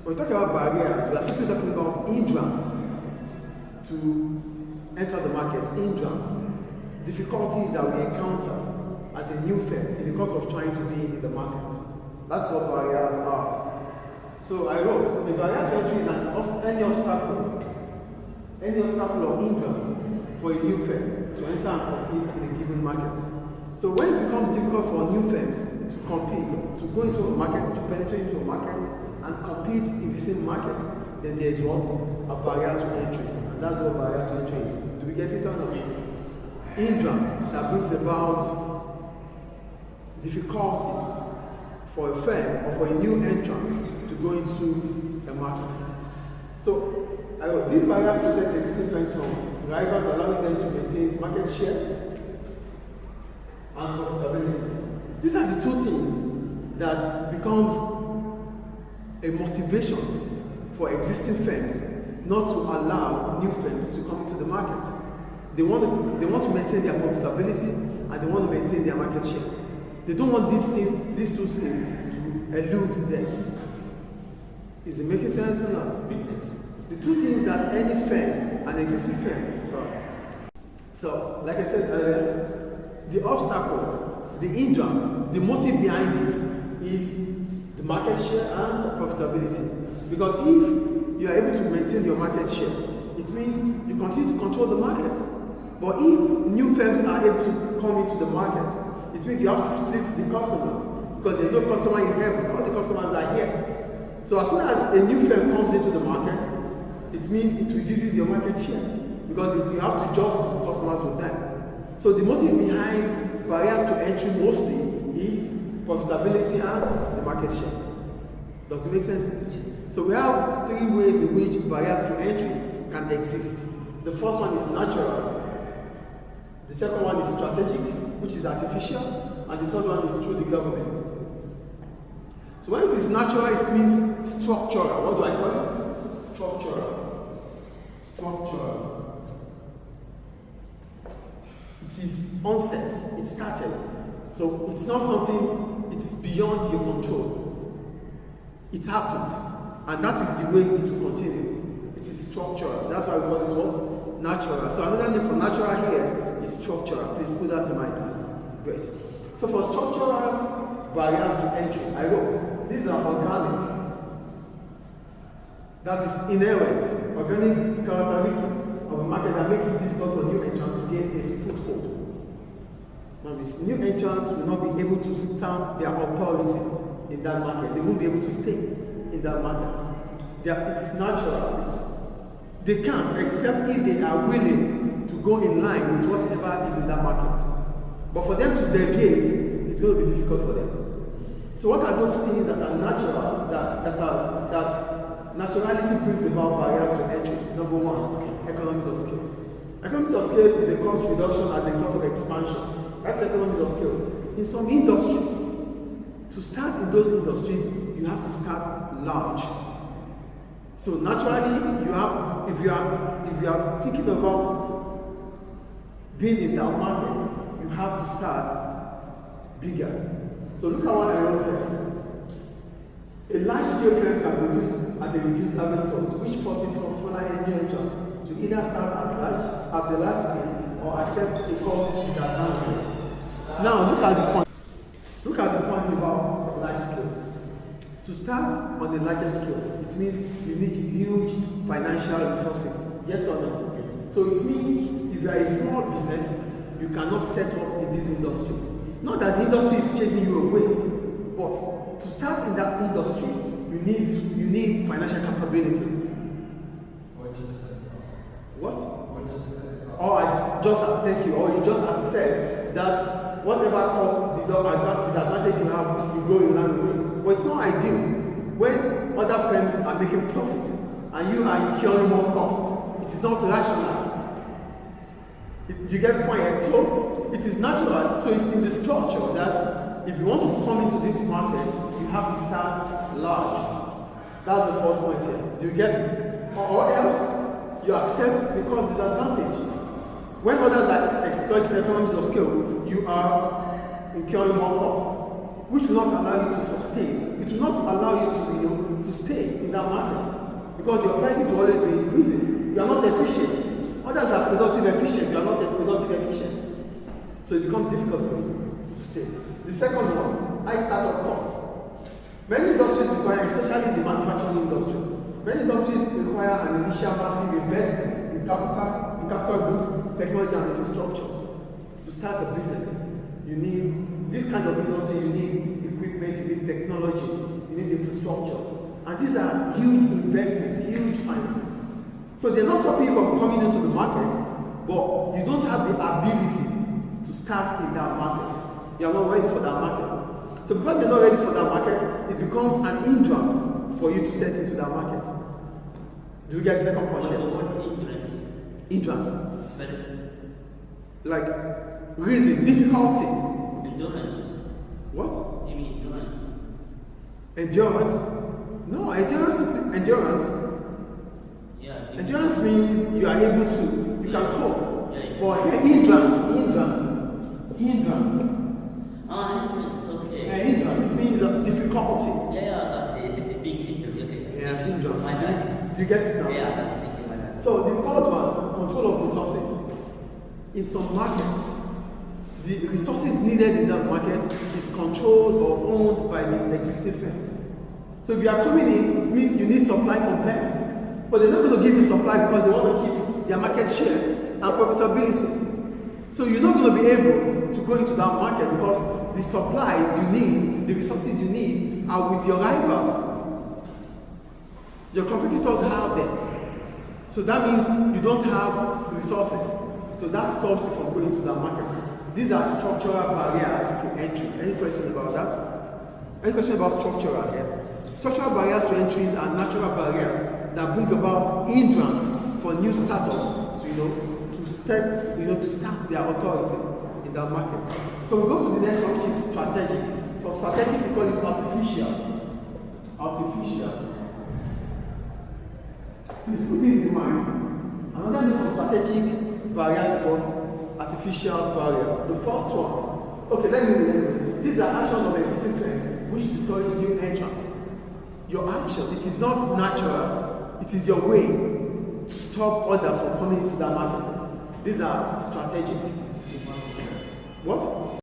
When we talk about barriers, we are simply talking about hindrance to enter the market, hindrance, difficulties that we encounter as a new firm in the course of trying to be in the market. That's what barriers are. So I wrote, the barrier to entry is any obstacle or hindrance for a new firm to enter and compete in a given market. So when it becomes difficult for new firms to compete, to go into a market, to penetrate into a market and compete in the same market, then there is what? A barrier to entry. And that's what barrier to entry is. Do we get it or not? Hindrance that brings about difficulty for a firm or for a new entrant to go into the market. So these barriers protect existing firms from rivals, allowing them to maintain market share and profitability. These are the two things that becomes a motivation for existing firms not to allow new firms to come into the market. They want to maintain their profitability and they want to maintain their market share. They don't want these two things to elude them. Is it making sense or not? The two things that any firm, an existing firm, so like I said earlier, the obstacle, the hindrance, the motive behind it is the market share and profitability. Because if you are able to maintain your market share, it means you continue to control the market. But if new firms are able to come into the market, it means you have to split the customers. Because there's no customer in heaven, all the customers are here. So as soon as a new firm comes into the market, it means it reduces your market share. Because you have to just customers with them. So the motive behind barriers to entry mostly is profitability and the market share. Does it make sense, please? So we have three ways in which barriers to entry can exist. The first one is natural. The second one is strategic, which is artificial. And the third one is through the government. So when it is natural, it means structural. What do I call it? Structural. It is onset, it started. So it's not something, it's beyond your control. It happens. And that is the way it will continue. It is structural. That's why we call it what? Natural. So another name for natural here is structural. Please put that in mind, please. Great. So for structural barriers to entry, I wrote, these are organic. That is inherent, organic characteristics of a market that make it difficult for new entrants to gain a foothold. Now, these new entrants will not be able to stamp their authority in that market. They won't be able to stay in that market. It's natural. They can't, except if they are willing to go in line with whatever is in that market. But for them to deviate, it's going to be difficult for them. So what are those things that are natural, that naturality brings about barriers to entry? Number one, economies of scale. Economies of scale is a cost reduction as a result of expansion. That's economies of scale. In some industries, to start in those industries, you have to start large. So naturally, if you are thinking about being in that market, you have to start bigger. So look at what I wrote there. A large scale firm can produce at a reduced average cost, which forces smaller entrants to either start at a large scale or accept a cost disadvantage. Now look at the point. Look at the point about large scale. To start on a larger scale, it means you need huge financial resources. Yes or no? So it means if you are a small business, you cannot set up in this industry. Not that the industry is chasing you away, but to start in that industry, you need financial capability. What? Thank you. Or you just accept that whatever cost disadvantage you have, you go in line with it. But it's not ideal when other firms are making profits and you are incurring more cost. It is not rational. Do you get the point? So it is natural. So it's in the structure that if you want to come into this market, you have to start large. That's the first point here. Do you get it? Or else you accept the cost disadvantage. When others are exploiting economies of scale, you are incurring more cost, which will not allow you to sustain. It will not allow you to stay in that market because your prices will always be increasing. You are not efficient. Others are productive efficient, you are not productive efficient. So it becomes difficult for you to stay. The second one, high startup cost. Many industries require, especially the manufacturing industry, many industries require an initial massive investment in capital goods, technology and infrastructure. To start a business, you need this kind of industry, you need equipment, you need technology, you need infrastructure. And these are huge investments, huge finance. So they're not stopping you from coming into the market, but you don't have the ability to start in that market. You are not ready for that market. So because you're not ready for that market, it becomes an hindrance for you to step into that market. Do you get the second point? What's the word hindrance? Hindrance. But Like reason, difficulty. endurance. What? Do you mean endurance? Endurance? No, endurance. Yeah. Endurance means you are able to, you can cope. Yeah, you can. But here, hindrance. Hindrance, okay. Hindrance, it means difficulty. Yeah, that is a big hindrance. Okay. Yeah, hindrance. My bad. Do you get it now? Yeah, thank you, my bad. So the third one, control of resources. In some markets, the resources needed in that market is controlled or owned by the existing firms. So if you are coming in, it means you need supply from them. But they're not going to give you supply because they want to keep their market share and profitability. So you're not going to be able to go into that market because the supplies you need, the resources you need are with your rivals. Your competitors have them. So that means you don't have resources. So that stops you from going to that market. These are structural barriers to entry. Any question about that? Any question about structural here? Structural barriers to entries are natural barriers that bring about hindrance for new startups to start their authority in that market. So we go to the next one, which is strategic. For strategic, we call it artificial. Artificial. Please put it in mind. Another name for strategic barriers is what? Artificial barriers. The first one. Okay, let me remember. These are actions of existing firms which discourage new entrants. Your action, it is not natural. It is your way to stop others from coming into that market. These are strategic. What?